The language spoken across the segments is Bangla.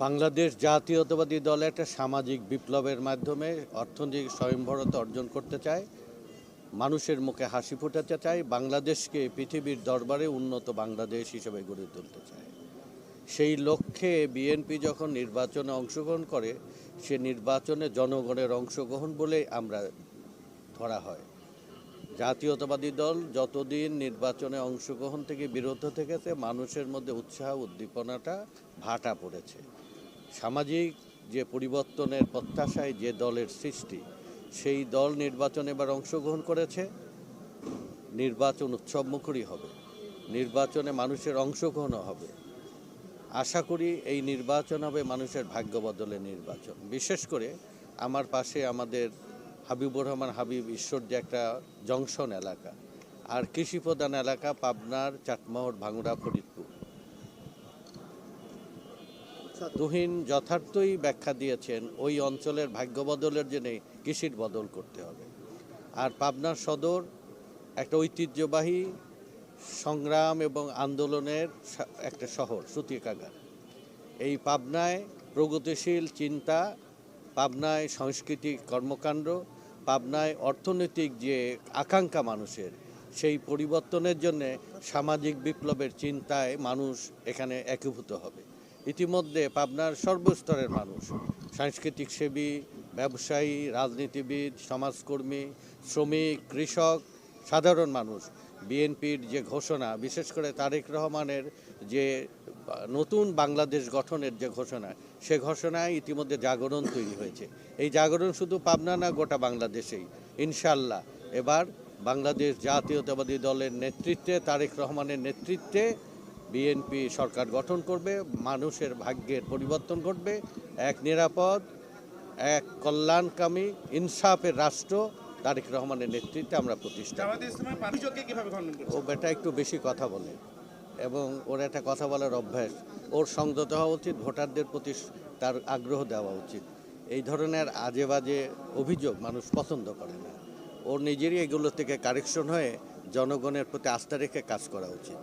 বাংলাদেশ জাতীয়তাবাদী দল একটা সামাজিক বিপ্লবের মাধ্যমে অর্থনৈতিক স্বয়ংভরতা অর্জন করতে চায়, মানুষের মুখে হাসি ফোটাতে চায়, বাংলাদেশকে পৃথিবীর দরবারে উন্নত বাংলাদেশ হিসেবে গড়ে তুলতে চায়। সেই লক্ষ্যে বিএনপি যখন নির্বাচনে অংশগ্রহণ করে, সে নির্বাচনে জনগণের অংশগ্রহণ বলে আমরা ধরা হয়। জাতীয়তাবাদী দল যতদিন নির্বাচনে অংশগ্রহণ থেকে বিরত থেকেছে, মানুষের মধ্যে উৎসাহ উদ্দীপনাটা ভাটা পড়েছে। সামাজিক যে পরিবর্তনের প্রত্যাশায় যে দলের সৃষ্টি, সেই দল নির্বাচনে এবার অংশগ্রহণ করেছে। নির্বাচন উৎসবমুখরই হবে, নির্বাচনে মানুষের অংশগ্রহণও হবে। আশা করি এই নির্বাচন হবে মানুষের ভাগ্য বদলের নির্বাচন। বিশেষ করে আমার পাশে আমাদের হাবিবুর রহমান হাবিব ঈশ্বরদী একটা জংশন এলাকা, আর কৃষিপ্রধান এলাকা পাবনার চাটমোহর, ভাঙড়া, ফরিদপুর। তুহিন যথার্থই ব্যাখ্যা দিয়েছেন, ওই অঞ্চলের ভাগ্য বদলের জন্য কৃষির বদল করতে হবে। আর পাবনার সদর একটা ঐতিহ্যবাহী সংগ্রাম এবং আন্দোলনের একটা শহর, সূতিকাগার। এই পাবনায় প্রগতিশীল চিন্তা, পাবনায় সাংস্কৃতিক কর্মকাণ্ড, পাবনায় অর্থনৈতিক যে আকাঙ্ক্ষা মানুষের, সেই পরিবর্তনের জন্যে সামাজিক বিপ্লবের চিন্তায় মানুষ এখানে একীভূত হবে। ইতিমধ্যে পাবনার সর্বস্তরের মানুষ, সাংস্কৃতিক সেবী, ব্যবসায়ী, রাজনীতিবিদ, সমাজকর্মী, শ্রমিক, কৃষক, সাধারণ মানুষ বিএনপির যে ঘোষণা, বিশেষ করে তারেক রহমানের যে নতুন বাংলাদেশ গঠনের যে ঘোষণা, সে ঘোষণায় ইতিমধ্যে জাগরণ তৈরি হয়েছে। এই জাগরণ শুধু পাবনা না, গোটা বাংলাদেশেই। ইনশাল্লাহ এবার বাংলাদেশ জাতীয়তাবাদী দলের নেতৃত্বে, তারেক রহমানের নেতৃত্বে বিএনপি সরকার গঠন করবে, মানুষের ভাগ্যের পরিবর্তন ঘটবে, এক নিরাপদ, এক কল্যাণকামী, ইনসাফের রাষ্ট্র তারেক রহমানের নেতৃত্বে আমরা প্রতিষ্ঠা। ও বেটা একটু বেশি কথা বলে এবং ওর একটা কথা বলার অভ্যাস, ওর সংযত হওয়া উচিত, ভোটারদের প্রতি তার আগ্রহ দেওয়া উচিত। এই ধরনের আজে বাজে অভিযোগ মানুষ পছন্দ করে না। ওর নিজেরই এগুলো থেকে কারেকশন হয়ে জনগণের প্রতি আস্থা রেখে কাজ করা উচিত।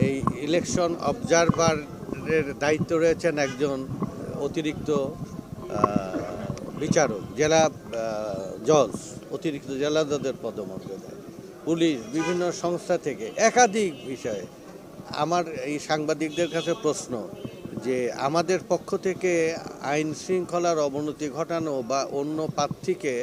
এই ইলেকশন অবজারভারের দায়িত্ব রয়েছেন একজন অতিরিক্ত বিচারক, জেলা জজ, অতিরিক্ত জেলা জজের পদমর্যাদায়, পুলিশ, বিভিন্ন সংস্থা থেকে একাধিক বিষয়ে। আমার এই সাংবাদিকদের কাছে প্রশ্ন যে আমাদের পক্ষ থেকে আইন শৃঙ্খলার অবনতি ঘটানো বা অন্য প্রার্থীকে